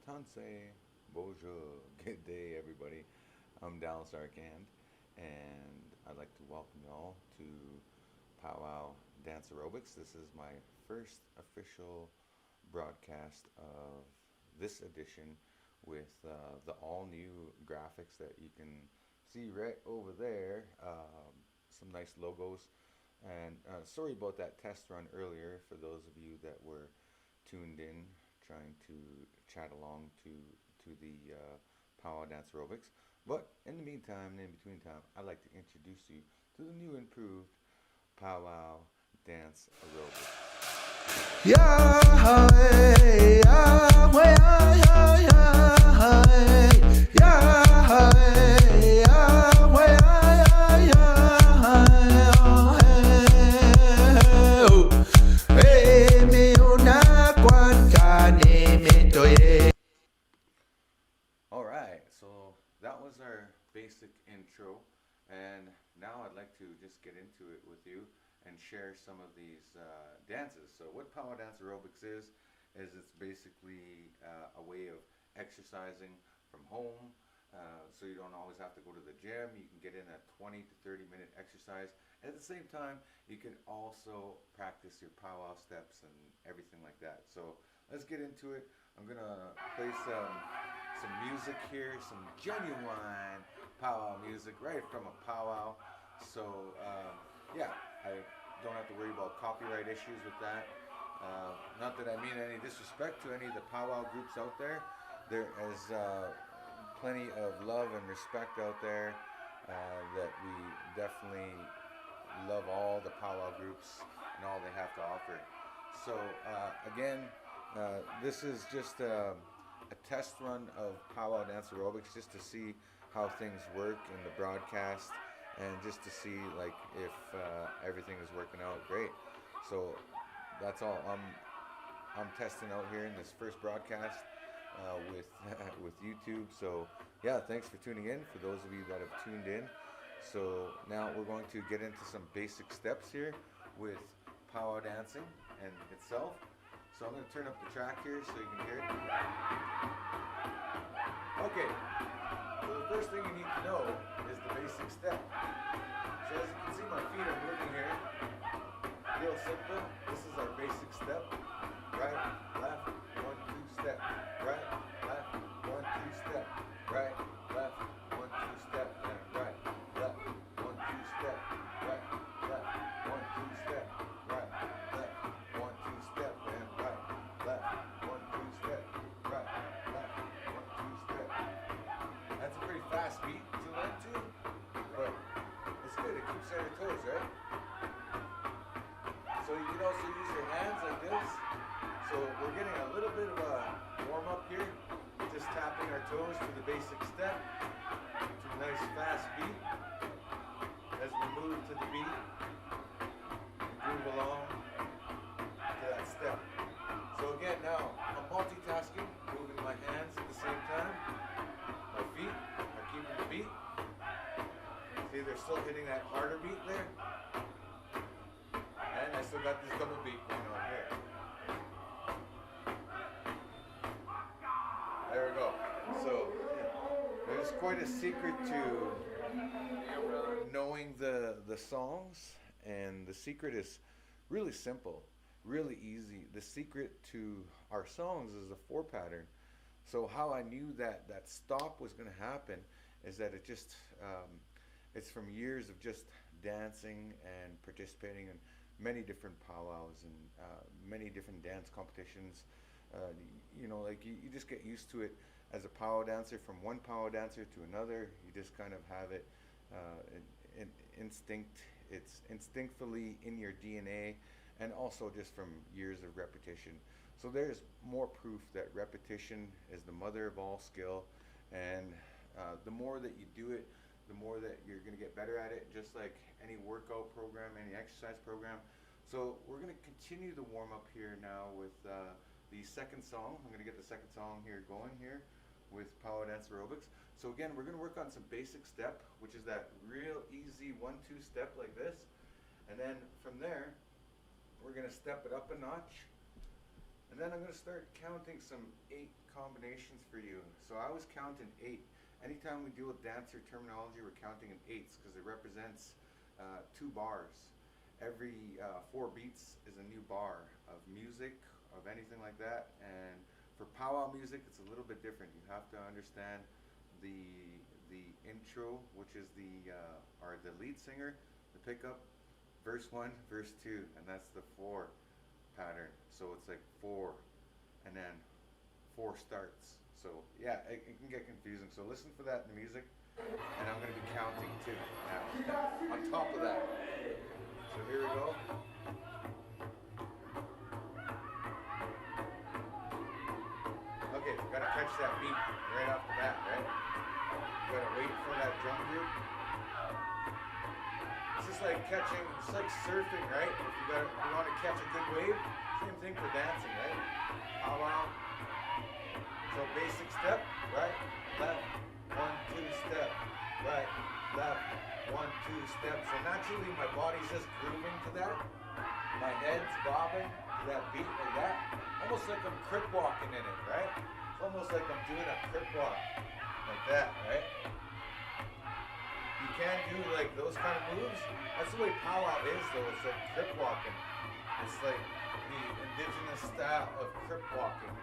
Tanse, Bonjour, good day, everybody. I'm Dallas Arcand, and I'd like to welcome you all to Powwow Dance Aerobics. This is my first official broadcast of this edition with the all new graphics that you can see right over there. Some nice logos. And sorry about that test run earlier for those of you that were tuned in trying to chat along to the Powwow Dance Aerobics. But in the meantime, in between time, I'd like to introduce you to the new improved Powwow Dance Aerobics. Yahweh, Yahweh, Yahweh, Yahweh, Yahweh, Yahweh, all right, so that was our basic intro, and now I'd like to just get into it with you and share some of these dances. So, what Power Dance Aerobics is it's basically a way of exercising from home. So you don't always have to go to the gym. You can get in a 20 to 30-minute exercise. At the same time, you can also practice your powwow steps and everything like that. So let's get into it. I'm gonna play some music here, some genuine powwow music right from a powwow. So yeah, I don't have to worry about copyright issues with that. Not that I mean any disrespect to any of the powwow groups out there. There is plenty of love and respect out there that we definitely love all the powwow groups and all they have to offer. So again, this is just a test run of powwow dance aerobics just to see how things work in the broadcast and just to see like if everything is working out great. So that's all I'm testing out here in this first broadcast with with YouTube. So yeah, thanks for tuning in. For those of you that have tuned in, so now we're going to get into some basic steps here with powwow dancing and itself. So I'm going to turn up the track here so you can hear it. Okay, so the first thing you need to know is the basic step. So as you can see, my feet are moving here. Real simple. This is our basic step. Right, left, 1, 2, step. Right, left, 1, 2, step. Right, left, 1, 2, step. And right, left, 1, 2, step. Right, left, 1, 2, step. Right, left, 1, 2, step. And right, left, 1, 2, step. Right, left, 1, 2, step. That's a pretty fast beat to learn to, but it's good. It keeps you on your toes, right? So you can also use your hands like this. So we're getting a little bit of a warm up here, just tapping our toes to the basic step, to a nice fast beat. As we move to the beat, we move along to that step. So again, now I'm multitasking, moving my hands at the same time. My feet are keeping the beat. See, they're still hitting that harder beat there. And I still got this double beat going on here. There we go. So there's quite a secret to knowing the songs, and the secret is really simple, really easy. The secret to our songs is the 4 pattern. So how I knew that that stop was going to happen is that it's from years of just dancing and participating in many different powwows and many different dance competitions. You just get used to it as a powwow dancer, from one powwow dancer to another. You just kind of have it instinct. It's instinctively in your DNA, and also just from years of repetition. So there's more proof that repetition is the mother of all skill, and the more that you do it, the more that you're going to get better at it, just like any workout program, any exercise program. So we're going to continue the warm up here now with the second song. I'm going to get the second song here going here with Powwow Dance Aerobics. So again, we're going to work on some basic step, which is that real easy 1-2 step like this. And then from there, we're going to step it up a notch. And then I'm going to start counting some 8 combinations for you. So I always count in 8. Anytime we deal with dancer terminology, we're counting in 8s because it represents 2 bars. Every 4 beats is a new bar of music, of anything like that. And for powwow music, it's a little bit different. You have to understand the intro, which is the lead singer, the pickup, verse 1, verse 2, and that's the 4 pattern. So it's like 4, and then 4 starts. So yeah, it can get confusing. So listen for that in the music, and I'm going to be counting too now on top of that. So here we go. Okay, gotta catch that beat right off the bat, right? Gotta wait for that drum group. It's just like catching, it's like surfing, right? If you want to catch a good wave, same thing for dancing, right? Powwow. So basic step, right, left, 1, 2 step, right, left, 1, 2 step. So naturally my body's just grooving to that. My head's bobbing to that beat like that. Almost like I'm crip walking in it, right? It's almost like I'm doing a crip walk like that, right? You can't do like those kind of moves. That's the way powwow is though. It's like crip walking. It's like the indigenous style of crip walking.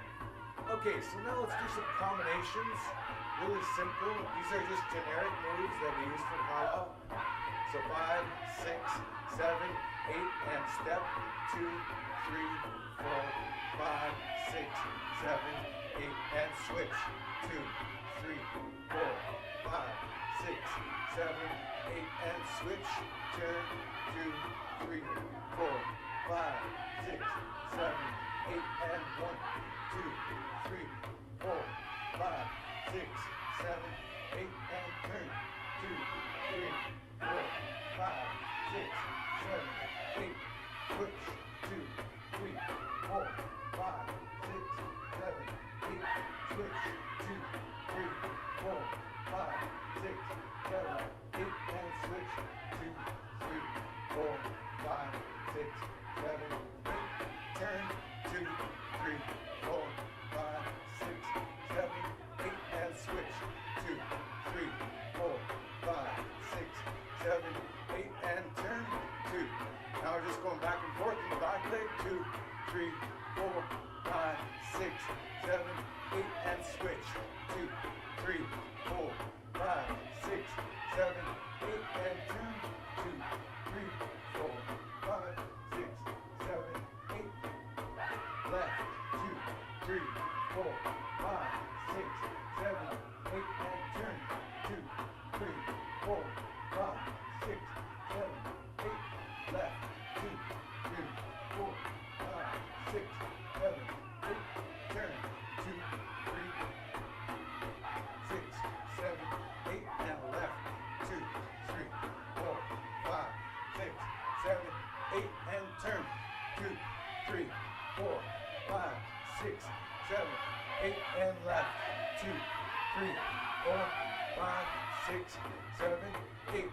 Okay, so now let's do some combinations. Really simple. These are just generic moves that we use for powwow. So 5, 6, 7, 8, and step. 2, 3, 4, 5, 6, 7, 8, and switch. 2, 3, 4, 5, 6, 7, 8, and switch. Turn. 2, 3, 4, 5, 6, 7, 8, and 1, 2, 3, 4, 5, 6, 7, 8, and turn. 2, 3, 4, 5, 6, 7, 8. Switch. 2, 3, 4, 5, 6, 7, 8. Switch. 2, 3, 4, 5, 6, 7, 8, and switch. 2, 3, 4, 5, 6, 7, 8. Turn. 2, 3, 4, 5, 6, 7, 8, and switch. 2, 3, 4, 5, 6, 7, 8, and turn. 2. Now we're just going back and forth in the back leg. 2, 3, 4, 5, 6, 7, 8, and switch. 2, 3, 4, 5, 6, 7, 8, and turn. 2, 3, 4, 5, 6, 7, 8. Left. 2, 3, 4, 5, 6, 7, 8, and turn. 2, 3, 4, 5, 6, 7, 8. Left. 2, 3, 4, 5, 6, 7, 8. Turn. 2, 3, 6, 7, 8, and left. 2, 3, 4, 5, 6, 7, 8, and turn. 2, 3, 4, 5, 6, 7, 8, and left. 2, 3, 4, 5, 6, 7, 8.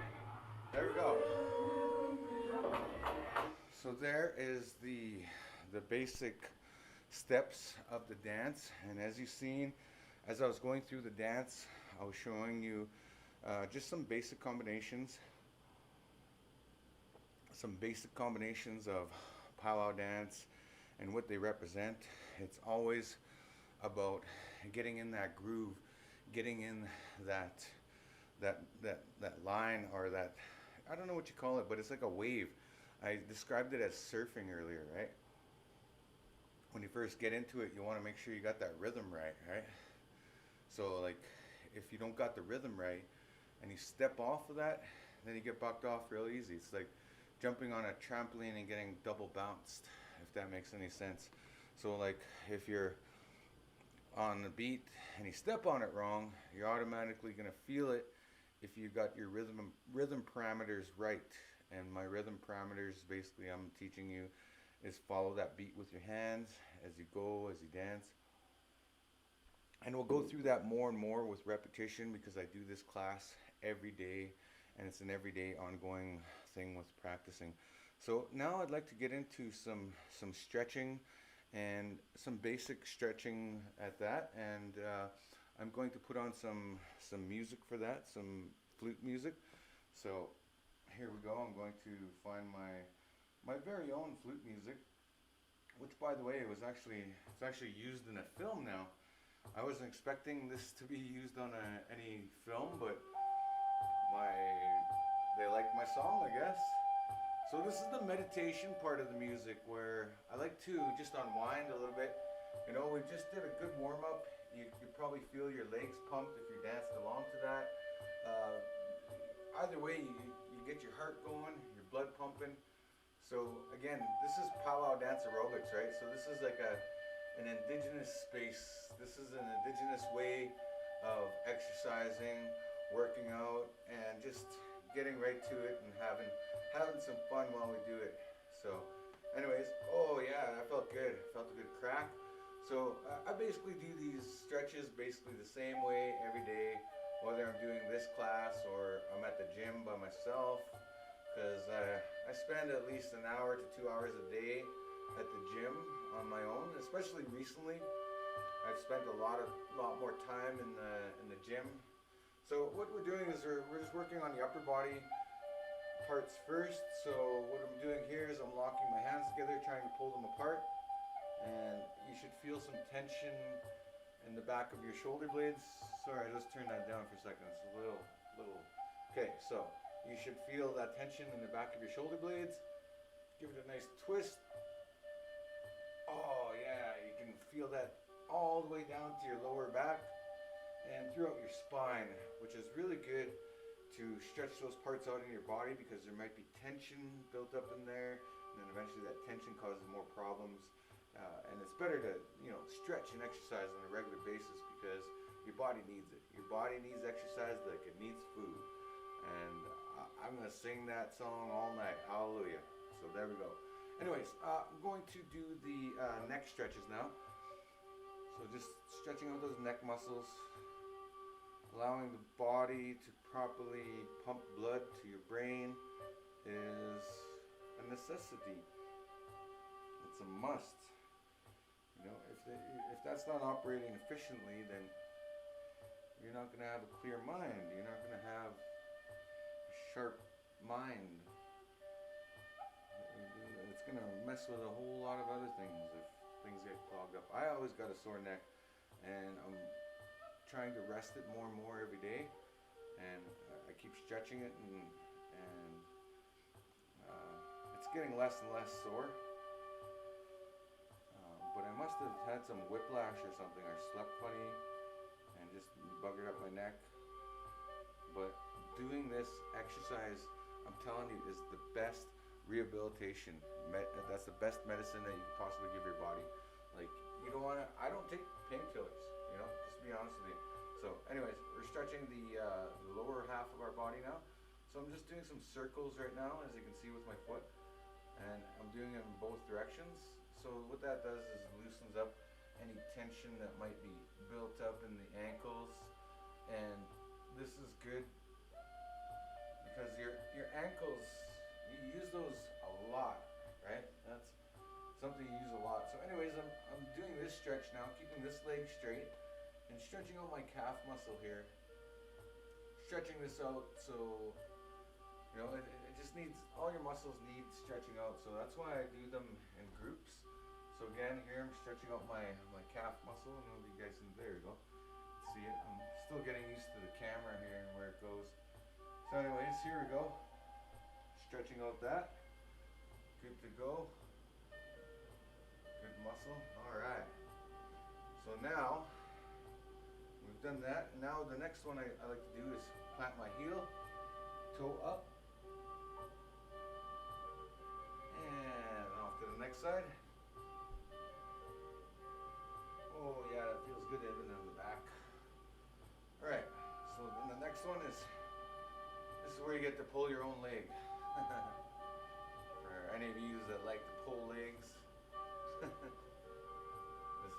There we go. So there is the basic steps of the dance, and as you've seen, as I was going through the dance, I was showing you just some basic combinations of powwow dance and what they represent. It's always about getting in that groove, getting in that line, or that, I don't know what you call it, but it's like a wave. I described it as surfing earlier, right? When you first get into it, you want to make sure you got that rhythm right? So like, if you don't got the rhythm right, and you step off of that, then you get bucked off real easy. It's like jumping on a trampoline and getting double bounced, if that makes any sense. So like, if you're on the beat and you step on it wrong, you're automatically gonna feel it if you got your rhythm parameters right. And my rhythm parameters, basically, I'm teaching you, is follow that beat with your hands as you go, as you dance. And we'll go through that more and more with repetition, because I do this class every day, and it's an everyday ongoing thing with practicing. So now I'd like to get into some stretching and some basic stretching at that. And I'm going to put on some music for that, some flute music. So here we go. I'm going to find my very own flute music, which, by the way, it's actually used in a film now. I wasn't expecting this to be used on any film, but my they liked my song, I guess. So this is the meditation part of the music where I like to just unwind a little bit. You know, we just did a good warm up. You probably feel your legs pumped if you danced along to that. Either way, you get your heart going, your blood pumping. So again, this is powwow dance aerobics, right? So this is like an indigenous space. This is an indigenous way of exercising, working out, and just getting right to it and having some fun while we do it. So anyways, oh yeah, that felt good. Felt a good crack. So I basically do these stretches basically the same way every day, whether I'm doing this class or I'm at the gym by myself, because I spend at least an hour to 2 hours a day at the gym on my own. Especially recently, I've spent a lot more time in the gym. So what we're doing is we're just working on the upper body parts first. So what I'm doing here is I'm locking my hands together, trying to pull them apart, and you should feel some tension in the back of your shoulder blades. Sorry, let's turn that down for a second. It's a little. Okay, so you should feel that tension in the back of your shoulder blades. Give it a nice twist. Oh yeah, you can feel that all the way down to your lower back and throughout your spine, which is really good to stretch those parts out in your body, because there might be tension built up in there, and then eventually that tension causes more problems. And it's better to, stretch and exercise on a regular basis, because your body needs it. Your body needs exercise like it needs food. And I'm going to sing that song all night. Hallelujah. So there we go. Anyways, I'm going to do the neck stretches now. So just stretching out those neck muscles, allowing the body to properly pump blood to your brain is a necessity. It's a must. If that's not operating efficiently, then you're not going to have a clear mind. You're not going to have a sharp mind. It's going to mess with a whole lot of other things if things get clogged up. I always got a sore neck, and I'm trying to rest it more and more every day, and I keep stretching it, and it's getting less and less sore. But I must have had some whiplash or something, or slept funny and just buggered up my neck. But doing this exercise, I'm telling you, is the best rehabilitation. That's the best medicine that you can possibly give your body. Like, you don't want to, I don't take painkillers, just to be honest with you. So anyways, we're stretching the lower half of our body now. So I'm just doing some circles right now, as you can see with my foot. And I'm doing it in both directions. So what that does is loosens up any tension that might be built up in the ankles. And this is good because your ankles, you use those a lot, right? That's something you use a lot. So anyways, I'm doing this stretch now, keeping this leg straight and stretching out my calf muscle here. Stretching this out, so it just needs, all your muscles need stretching out. So that's why I do them in groups. So again, here I'm stretching out my calf muscle. I don't know if you guys can, there you go. See it? I'm still getting used to the camera here and where it goes. So anyways, here we go. Stretching out that. Good to go. Good muscle. Alright. So now, we've done that. Now the next one I like to do is plant my heel, toe up. And off to the next side. Oh yeah, that feels good even on the back. Alright, so then the next one is, this is where you get to pull your own leg. For any of you that like to pull legs, this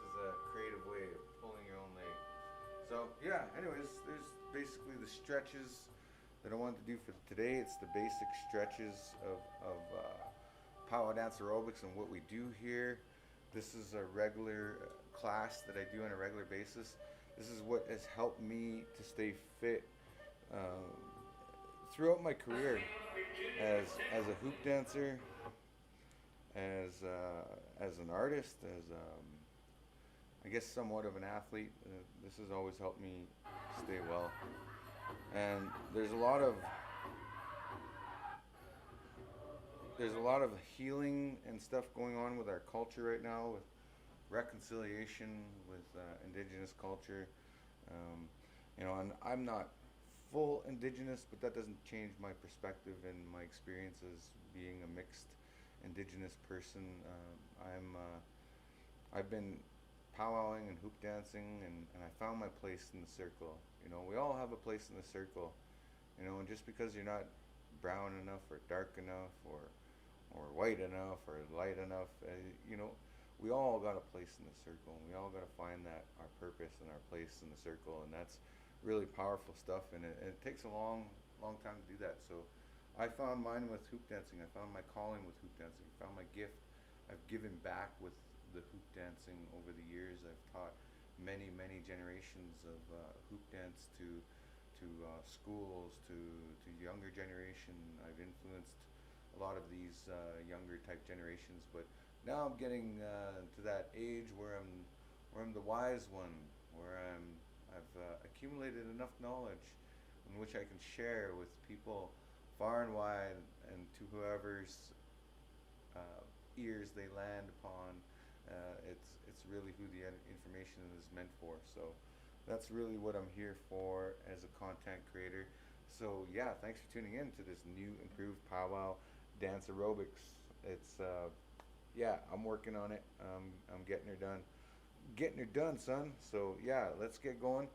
is a creative way of pulling your own leg. So yeah, anyways, there's basically the stretches that I wanted to do for today. It's the basic stretches of powwow dance aerobics and what we do here. This is a regular class that I do on a regular basis. This is what has helped me to stay fit throughout my career as a hoop dancer, as an artist, as I guess somewhat of an athlete. This has always helped me stay well. And there's a lot of healing and stuff going on with our culture right now, with reconciliation with indigenous culture. Um, and I'm not full indigenous, but that doesn't change my perspective and my experience as being a mixed indigenous person. I've been powwowing and hoop dancing, and I found my place in the circle. We all have a place in the circle. And just because you're not brown enough or dark enough or white enough or light enough, we all got a place in the circle, and we all got to find that our purpose and our place in the circle, and that's really powerful stuff. And it takes a long, long time to do that. So I found mine with hoop dancing. I found my calling with hoop dancing. I found my gift. I've given back with the hoop dancing over the years. I've taught many, many generations of hoop dance to schools, to younger generation. I've influenced a lot of these younger type generations, but now I'm getting to that age where I'm the wise one, where I've accumulated enough knowledge in which I can share with people far and wide, and to whoever's ears they land upon. It's really who the information is meant for. So that's really what I'm here for as a content creator. So yeah, thanks for tuning in to this new improved powwow dance aerobics. It's yeah, I'm working on it. I'm getting her done. Getting her done, son. So yeah, let's get going.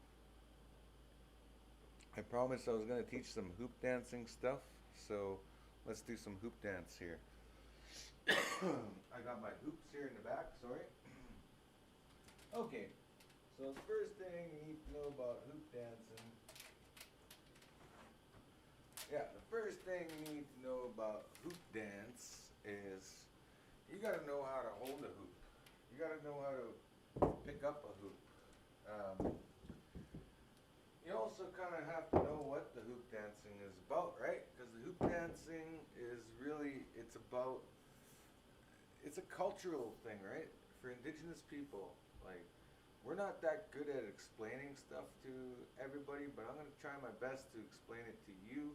I promised I was gonna teach some hoop dancing stuff. So let's do some hoop dance here. I got my hoops here in the back. Sorry. Okay. So the first thing you need to know about hoop dancing. Yeah, the first thing you need to know about hoop dance is you got to know how to hold a hoop. You got to know how to pick up a hoop. You also kind of have to know what the hoop dancing is about, right? Because the hoop dancing is really, it's a cultural thing, right? For indigenous people, like, we're not that good at explaining stuff to everybody, but I'm going to try my best to explain it to you.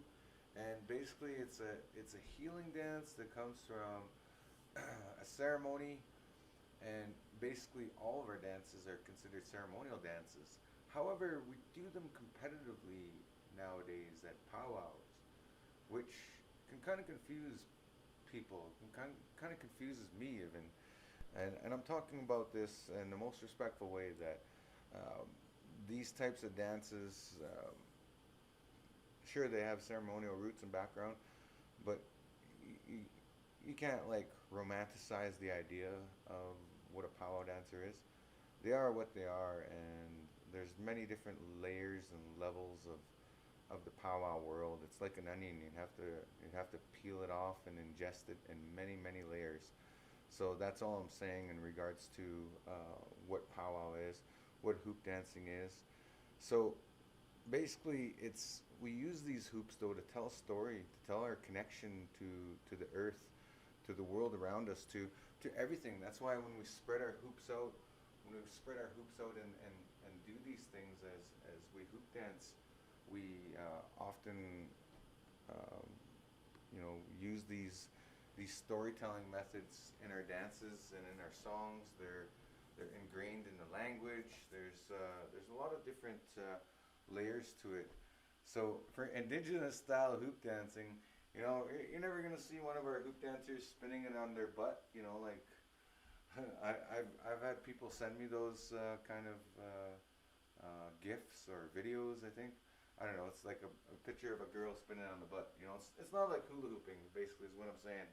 And basically, it's a healing dance that comes from a ceremony, and basically all of our dances are considered ceremonial dances. However, we do them competitively nowadays at powwows, which can kind of confuse people. Kind of confuses me even. And I'm talking about this in the most respectful way, that um, these types of dances, sure, they have ceremonial roots and background, but you, you can't like romanticize the idea of what a powwow dancer is. They are what they are, and there's many different layers and levels of the powwow world. It's like an onion. You have to peel it off and ingest it in many, many layers. So that's all I'm saying in regards to what powwow is, what hoop dancing is. So basically, we use these hoops though to tell a story, to tell our connection to the earth, to the world around us, to everything. That's why when we spread our hoops out, and do these things as we hoop dance, we often um, use these storytelling methods in our dances and in our songs. They're ingrained in the language. There's a lot of different layers to it. So for indigenous style hoop dancing, you're never gonna see one of our hoop dancers spinning it on their butt. Like I've had people send me those kind of gifs or videos. I think, I don't know. It's like a picture of a girl spinning on the butt. It's not like hula hooping. Basically, is what I'm saying.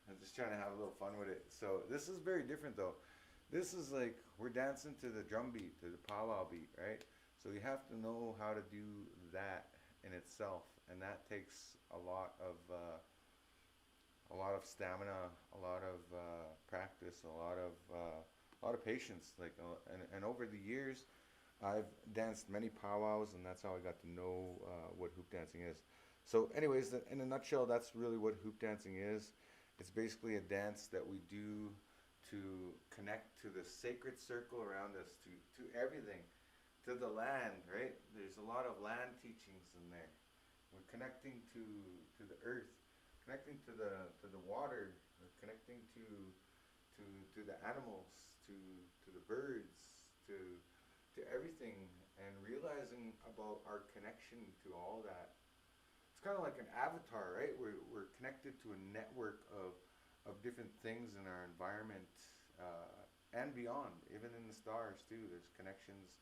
I'm just trying to have a little fun with it. So this is very different though. This is like we're dancing to the drum beat, to the powwow beat, right? So you have to know how to do that in itself, and that takes a lot of a lot of stamina, a lot of practice, a lot of patience. And over the years, I've danced many powwows, and that's how I got to know what hoop dancing is. So, anyways, in a nutshell, that's really what hoop dancing is. It's basically a dance that we do to connect to the sacred circle around us, to everything, to the land, right? There's a lot of land teachings in there. We're connecting to the earth, connecting to the water, we're connecting to the animals, to the birds, to everything, and realizing about our connection to all that. It's kind of like an avatar, right? We're connected to a network of different things in our environment, and beyond, even in the stars too. There's connections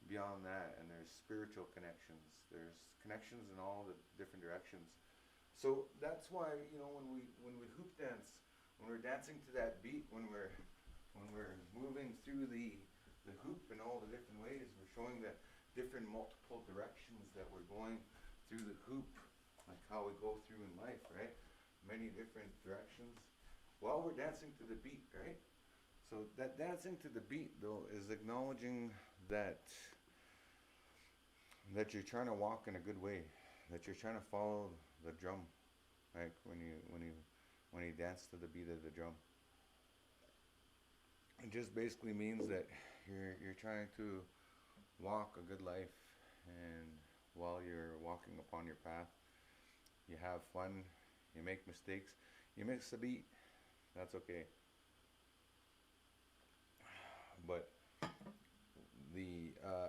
beyond that, and there's spiritual connections. There's connections in all the different directions. So that's why, when we hoop dance, when we're dancing to that beat, when we're moving through the hoop in all the different ways, we're showing the different multiple directions that we're going through the hoop, like how we go through in life, right? Many different directions while we're dancing to the beat, right? So that dancing to the beat, though, is acknowledging that you're trying to walk in a good way, that you're trying to follow the drum, right? When you dance to the beat of the drum, it just basically means that you're trying to walk a good life, and while you're walking upon your path, you have fun, you make mistakes, you miss a beat. That's okay. But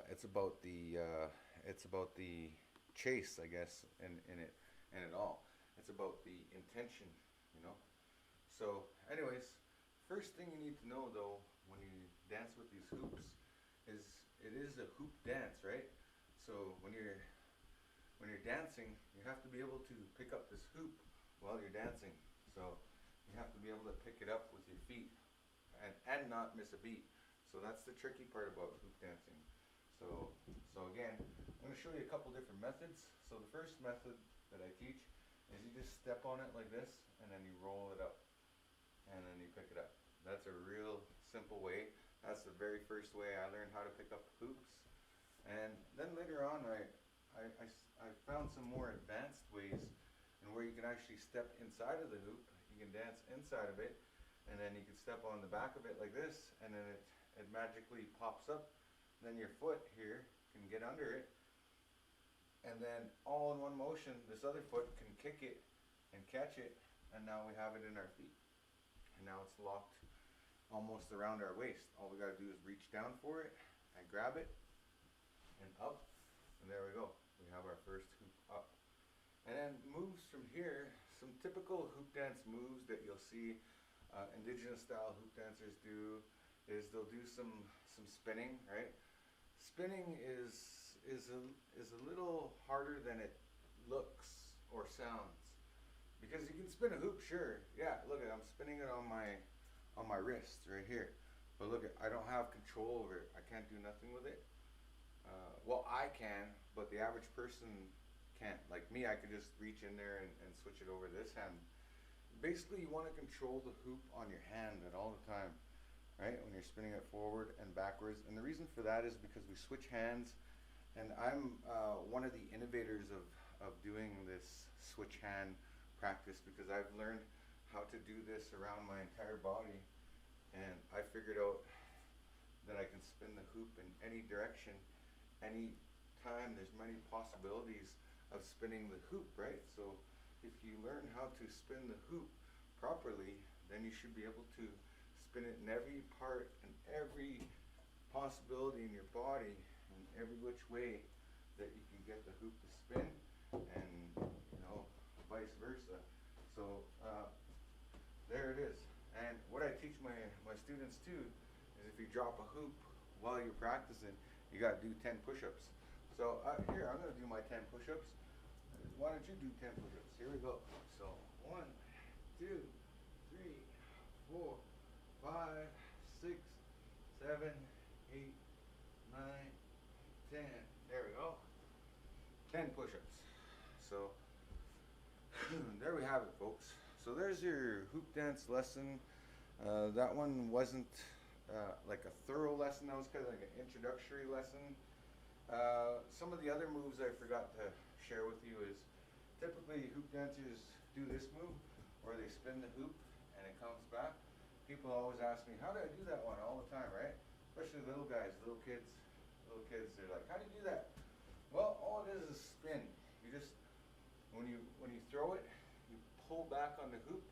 it's about the chase, I guess, in it all. It's about the intention, you know. So, anyways, first thing you need to know though when you dance with these hoops is it is a hoop dance, right? So when you're dancing, you have to be able to pick up this hoop while you're dancing. So you have to be able to pick it up with your feet and not miss a beat. So that's the tricky part about hoop dancing. So again, I'm going to show you a couple different methods. So the first method that I teach is you just step on it like this, and then you roll it up, and then you pick it up. That's a real simple way. That's the very first way I learned how to pick up hoops. And then later on, I found some more advanced ways, and where you can actually step inside of the hoop. You can dance inside of it, and then you can step on the back of it like this, and then it magically pops up. Then your foot here can get under it, and then all in one motion, this other foot can kick it and catch it, and now we have it in our feet. And now it's locked almost around our waist. All we got to do is reach down for it, and grab it, and up, and there we go. We have our first hoop up. And then moves from here, some typical hoop dance moves that you'll see indigenous style hoop dancers do is they'll do some spinning, right? Spinning is a little harder than it looks or sounds, because you can spin a hoop, sure, yeah. Look, I'm spinning it on my wrist right here, but look, I don't have control over it. I can't do nothing with it. Well, I can, but the average person can't. Like me, I could just reach in there and switch it over this hand. Basically, you want to control the hoop on your hand at all the time, right? When you're spinning it forward and backwards. And the reason for that is because we switch hands, and I'm one of the innovators of doing this switch hand practice, because I've learned how to do this around my entire body, and I figured out that I can spin the hoop in any direction, any time. There's many possibilities of spinning the hoop, right? So if you learn how to spin the hoop properly, then you should be able to spin it in every part and every possibility in your body, and every which way that you can get the hoop to spin, and vice versa. So there it is. And what I teach my students too is if you drop a hoop while you're practicing, you got to do 10 push-ups. So here, I'm going to do my 10 push-ups. Why don't you do 10 push-ups? Here we go. So 1, 2, 3, 4, 5, 6, 7, 8, 9, 10. There we go. 10 push-ups. So there we have it, folks. so there's your hoop dance lesson. That one wasn't like a thorough lesson. That was kind of like an introductory lesson. Some of the other moves I forgot to share with you is typically hoop dancers do this move where they spin the hoop and it comes back. People always ask me, how do I do that one all the time, right? Especially little guys, little kids. Little kids, they're like, how do you do that? Well, all it is spin. You just, when you throw it, you pull back on the hoop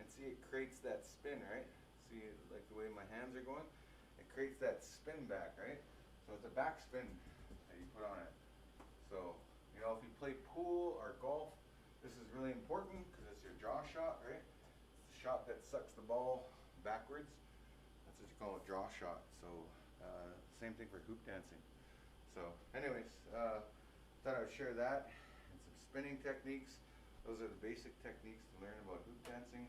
and see it creates that spin, right? See, like the way my hands are going? It creates that spin back, right? So it's a back spin that you put on it. So, you know, if you play pool or golf, this is really important because it's your draw shot, right? It's the shot that sucks the ball backwards. That's what you call a draw shot. So, same thing for hoop dancing. So, anyways, thought I would share that and some spinning techniques. Those are the basic techniques to learn about hoop dancing.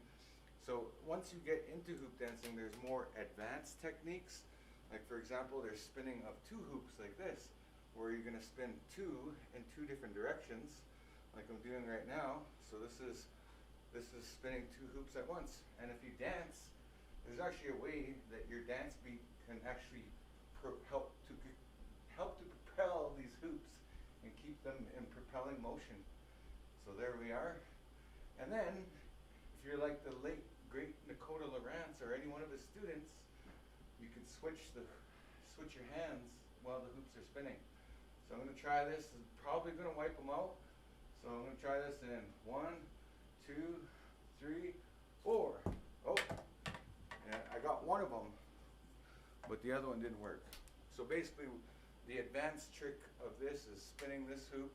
So once you get into hoop dancing, there's more advanced techniques. Like for example, there's spinning of two hoops like this, where you're gonna spin two in two different directions, like I'm doing right now. So this is spinning two hoops at once. And if you dance, there's actually a way that your dance beat can actually help to propel these hoops and keep them in propelling motion. So there we are. And then, if you're like the late great Nakota Lawrence or any one of his students, you can switch your hands while the hoops are spinning. So I'm going to try this. I'm probably going to wipe them out. So I'm going to try this in 1, 2, 3, 4. Oh, and I got one of them, but the other one didn't work. So basically, the advanced trick of this is spinning this hoop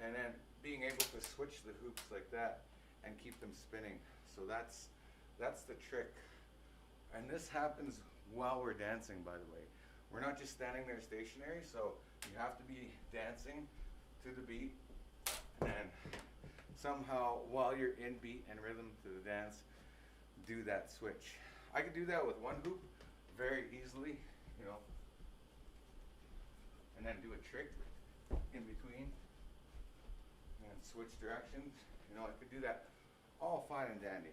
and then being able to switch the hoops like that and keep them spinning. So that's the trick. And this happens while we're dancing, by the way. We're not just standing there stationary, so you have to be dancing to the beat and somehow while you're in beat and rhythm to the dance, do that switch. I could do that with one hoop very easily, you know, and then do a trick in between and switch directions. You know, I could do that all fine and dandy.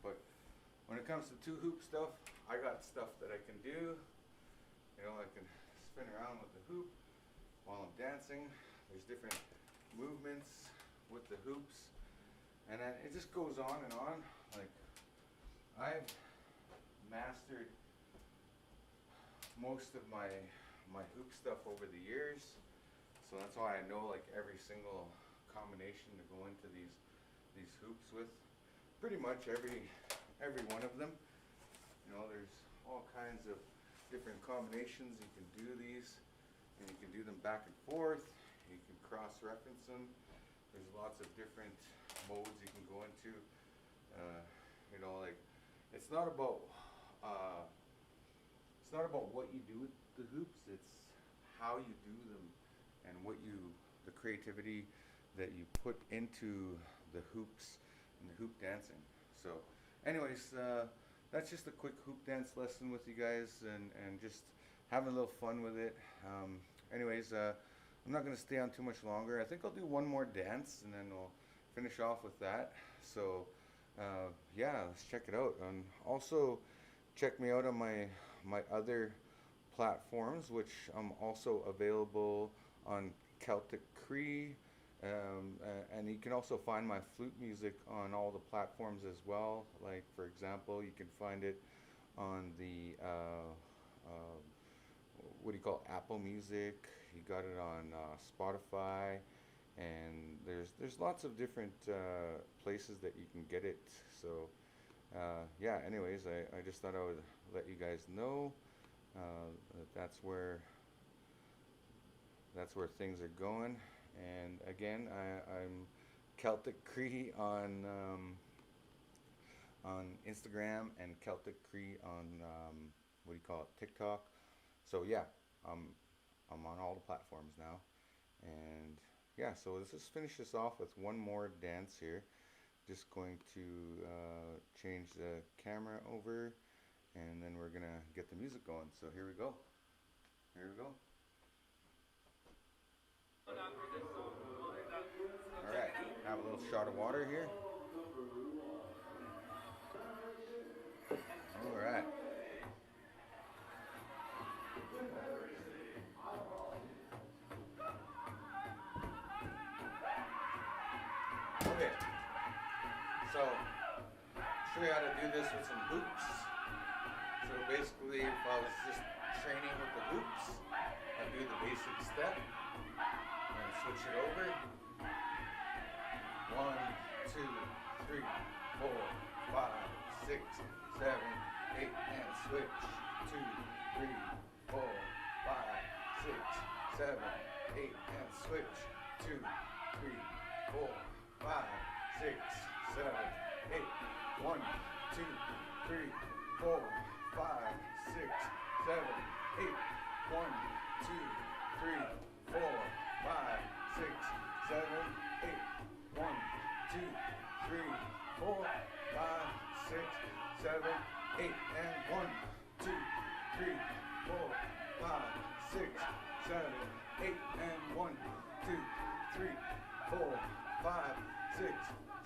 But when it comes to two hoop stuff, I got stuff that I can do. You know, I can spin around with the hoop while I'm dancing. There's different movements with the hoops. And then it just goes on and on. Like, I've mastered most of my hoop stuff over the years, so that's why I know like every single combination to go into these hoops with. Pretty much every one of them. You know, there's all kinds of different combinations. You can do these, and you can do them back and forth. You can cross-reference them. There's lots of different modes you can go into. You know, like it's not about what you do with the hoops, it's how you do them and the creativity that you put into the hoops and the hoop dancing. So anyways, that's just a quick hoop dance lesson with you guys and just having a little fun with it. Anyways, I'm not going to stay on too much longer. I think I'll do one more dance and then we'll finish off with that. So yeah, let's check it out. And also check me out on my other platforms, which I'm also available on Celtic Cree, and you can also find my flute music on all the platforms as well. Like for example, you can find it on the what do you call Apple Music. You got it on Spotify, and there's lots of different places that you can get it. So yeah, anyways, I just thought I would let you guys know that's where things are going. And again, I'm Celtic Cree on Instagram and Celtic Cree on what do you call it, TikTok. So yeah, I'm on all the platforms now. And yeah, so let's just finish this off with one more dance here. Just going to change the camera over, and then we're gonna get the music going. So here we go. Here we go. All right, have a little shot of water here. Okay, so show you how to do this with some hoops. So basically, if I was just training with the hoops, I'd do the basic step and switch it over. 1, 2, 3, 4, 5, 6, 7, 8, and switch. 2, 3, 4, 5, 6, 7, 8, and switch. 2, 3, 4, 5, 6, 7, 8. 1, 2, 3, 4, 5, 6, 7, 8. 1, 2, 3, 4, 5, 6, 7, 8. 1, 2, 3, 4, 5, 6, 7, 8. And 1, 2, 3, 4, 5, 6, 7, 8. And 1, 2, 3, 4, 5, 6,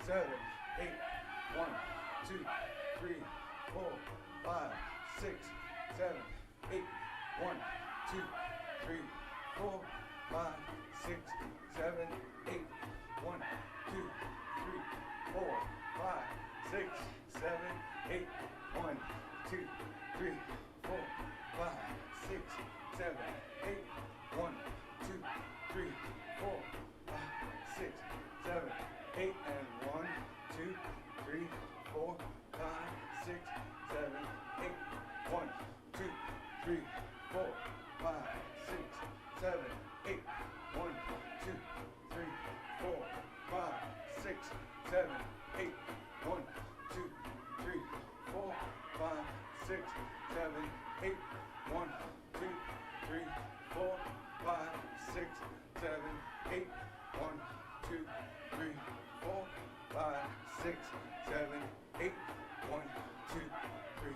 7, 8. 1, 2, 3, 4, 5, 6, 7, 8. 1, 2, 3, 4, 5, 6, 7, 8. 1, 2, 3, 4, 5, 6, 7, 8. 1, 2, 3, 4, 5, 6, 7, 8. 1, 2, 3, 4, 5, 6, 7, 8. And 1, 2, 3, 4, 5, 6, 7, 8. 1, 2, 3, 4, 5, 6, 7, 8. 1, 2, 3, 4, 5, 6, 7, 8. 1, 2, 3, 4, 5, 6, 7, 8. 1, 2, 3, 4, 5, 6, 7, 8. 1, 2, 3, 4, 5, 6, 7, 8. 1, 2, 3,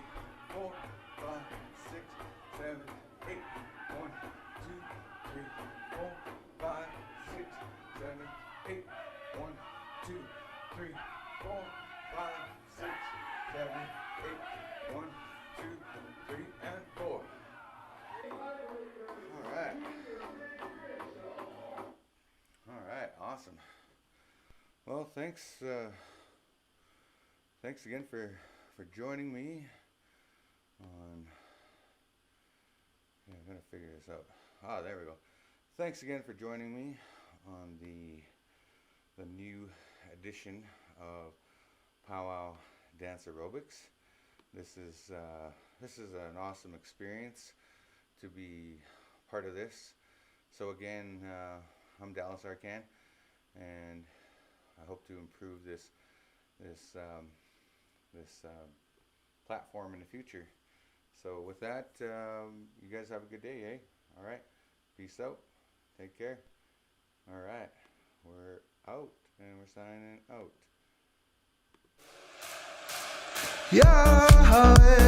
4, 5, 6, 7, 8. 1, 2, 3, 4, 5, 6, 7, 8. 1, 2, 3, 4, 5, 6, 7, 8. 1, 2, 3, and 4. Alright. Alright, awesome. Well, thanks again for joining me on, I'm gonna figure this out. There we go. Thanks again for joining me on the new edition of Powwow Dance Aerobics. This is an awesome experience to be part of this. So again, I'm Dallas Arcan, and I hope to improve this platform in the future. So with that, you guys have a good day, eh? All right, peace out. Take care. All right, we're out, and we're signing out. Yeah.